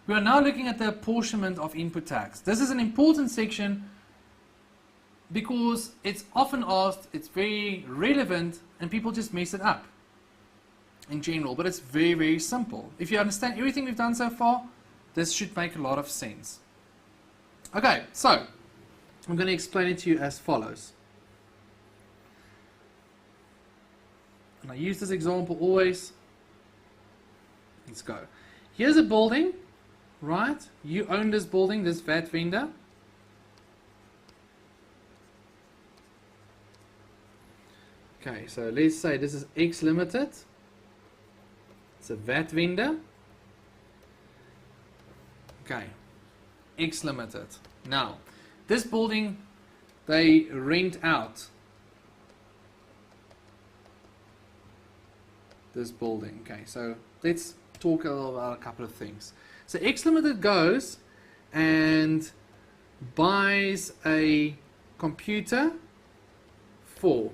We are now looking at the apportionment of input tax. This is an important section because it's often asked, it's very relevant, and people just mess it up in general, but it's very, very simple. If you understand everything we've done so far, this should make a lot of sense. Okay, so I'm going to explain it to you as follows. And I use this example always. Let's go. Here's a building, right? You own this building, this VAT vendor. Okay, so let's say this is X Limited. It's a VAT vendor. Okay, X Limited. Now, this building, they rent out this building. Okay, so let's talk about a couple of things. So X Limited goes and buys a computer for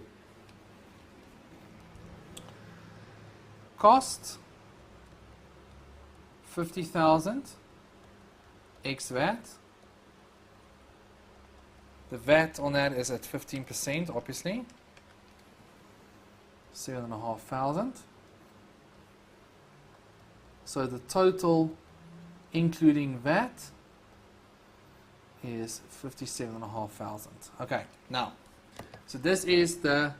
cost 50,000 ex VAT. The VAT on that is at 15%, obviously. 7,500. So the total, including VAT, is 57,500. Okay, now, so this is the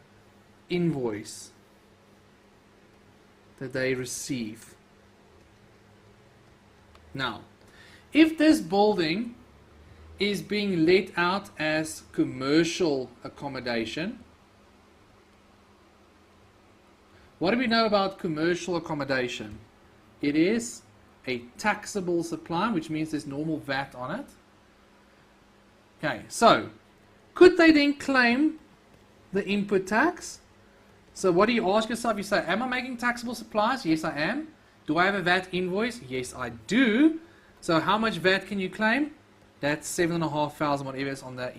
invoice that they receive. Now, if this building is being let out as commercial accommodation, what do we know about commercial accommodation? It is a taxable supply, which means there's normal VAT on it. Okay, so could they then claim the input tax? So what do you ask yourself? You say, am I making taxable supplies? Yes, I am. Do I have a VAT invoice? Yes, I do. So how much VAT can you claim? That's 7,500, whatever is on the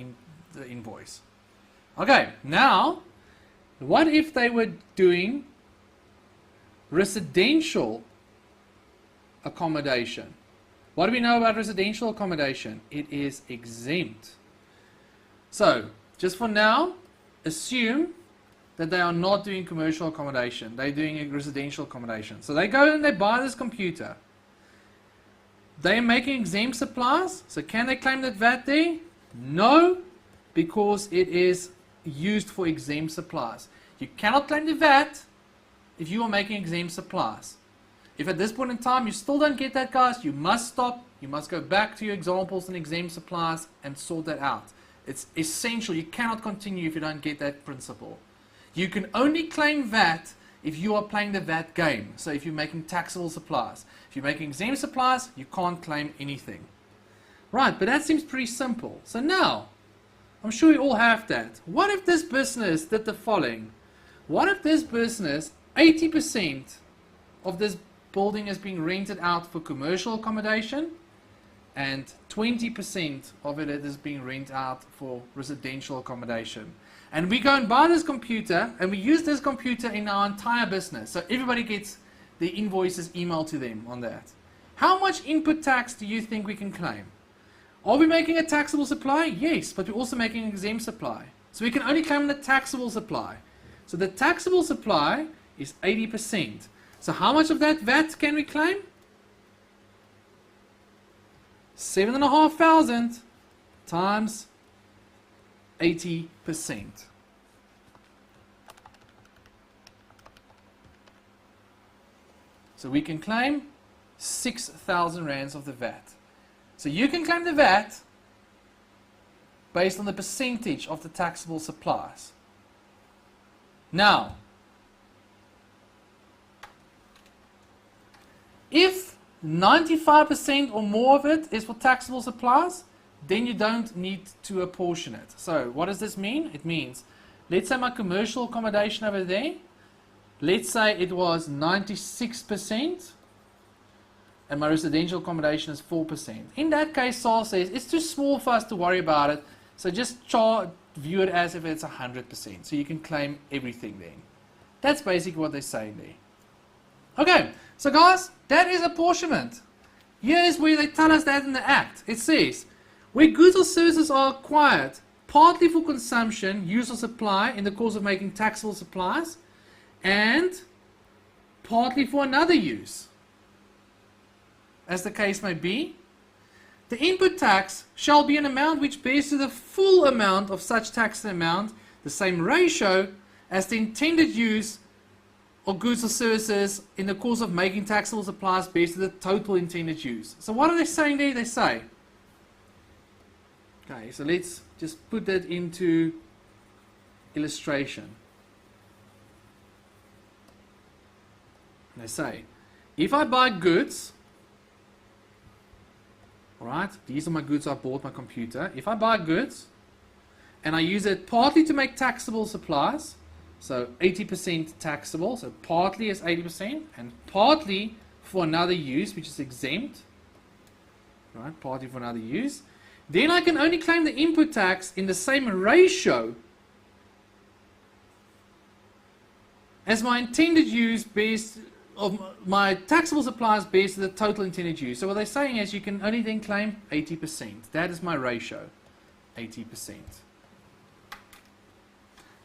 invoice. Okay, now, what if they were doing residential accommodation? What do we know about residential accommodation? It is exempt. So, just for now, assume that they are not doing commercial accommodation. They're doing a residential accommodation. So they go and they buy this computer. They're making exempt supplies. So can they claim that VAT there? No, because it is used for exempt supplies. You cannot claim the VAT if you are making exempt supplies. If at this point in time you still don't get that, guys, you must stop. You must go back to your examples and exempt supplies and sort that out. It's essential. You cannot continue if you don't get that principle. You can only claim VAT if you are playing the VAT game. So if you're making taxable supplies. If you're making exempt supplies, you can't claim anything. Right, but that seems pretty simple. So now, I'm sure you all have that. What if this business did the following? What if this business, 80% of this building is being rented out for commercial accommodation and 20% of it is being rented out for residential accommodation? And we go and buy this computer and we use this computer in our entire business. So everybody gets the invoices emailed to them on that. How much input tax do you think we can claim? Are we making a taxable supply? Yes, but we're also making an exempt supply. So we can only claim the taxable supply. So the taxable supply is 80%. So how much of that VAT can we claim? 7,500 times 80%. So we can claim 6,000 rands of the VAT. So you can claim the VAT based on the percentage of the taxable supplies. Now, if 95% or more of it is for taxable supplies, then you don't need to apportion it. So what does this mean? It means, let's say my commercial accommodation over there, let's say it was 96% and my residential accommodation is 4%. In that case, SARS says it's too small for us to worry about it, so just view it as if it's 100%. So you can claim everything then. That's basically what they're saying there. Okay, so guys, that is apportionment. Here's where they tell us that in the Act. It says, where goods or services are acquired, partly for consumption, use or supply in the course of making taxable supplies, and partly for another use, as the case may be, the input tax shall be an amount which bears to the full amount of such taxed amount the same ratio as the intended use of goods or services in the course of making taxable supplies bears to the total intended use. So what are they saying there? They say, okay, so let's just put that into illustration. They say, if I buy goods, alright, these are my goods I bought, my computer. If I buy goods and I use it partly to make taxable supplies, so 80% taxable, so partly is 80% and partly for another use, which is exempt, right, partly for another use, then I can only claim the input tax in the same ratio as my intended use based of my taxable supplies based on the total intended use. So what they're saying is you can only then claim 80%. That is my ratio, 80%.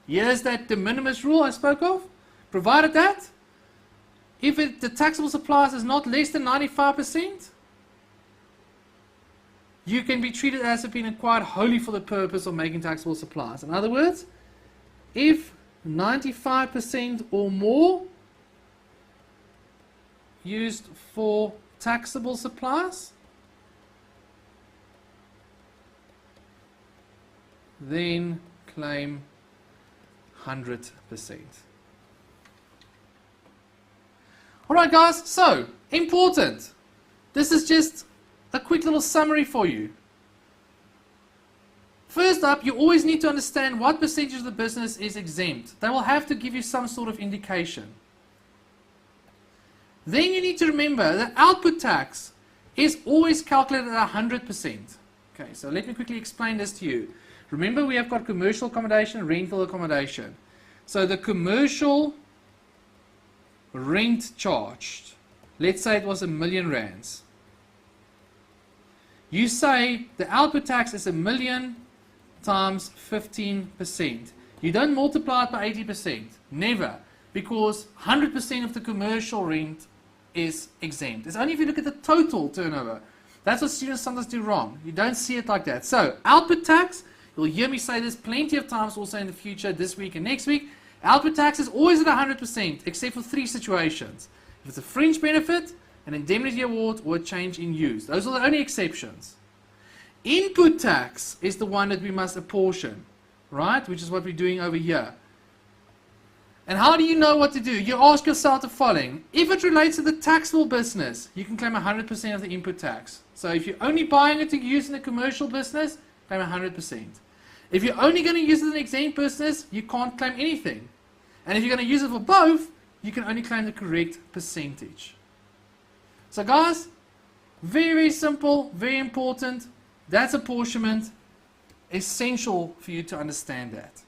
Here's that de minimis rule I spoke of. Provided that, if the taxable supplies is not less than 95%, you can be treated as if being acquired wholly for the purpose of making taxable supplies. In other words, if 95% or more used for taxable supplies, then claim 100%. Alright guys, so important. This is just a quick little summary for you. First up, you always need to understand what percentage of the business is exempt. They will have to give you some sort of indication. Then you need to remember that output tax is always calculated at 100%. Okay, so let me quickly explain this to you. Remember, we have got commercial accommodation, rental accommodation. So the commercial rent charged, let's say it was R1,000,000. You say the output tax is 1,000,000 times 15%. You don't multiply it by 80%. Never. Because 100% of the commercial rent is exempt. It's only if you look at the total turnover. That's what students sometimes do wrong. You don't see it like that. So, output tax, you'll hear me say this plenty of times also in the future, this week and next week. Output tax is always at 100%, except for 3 situations. If it's a fringe benefit, an indemnity award, or a change in use. Those are the only exceptions. Input tax is the one that we must apportion, right? Which is what we're doing over here. And how do you know what to do? You ask yourself the following. If it relates to the taxable business, you can claim 100% of the input tax. So if you're only buying it to use in the commercial business, claim 100%. If you're only going to use it in the exempt business, you can't claim anything. And if you're going to use it for both, you can only claim the correct percentage. So guys, very, very simple, very important. That's apportionment. Essential for you to understand that.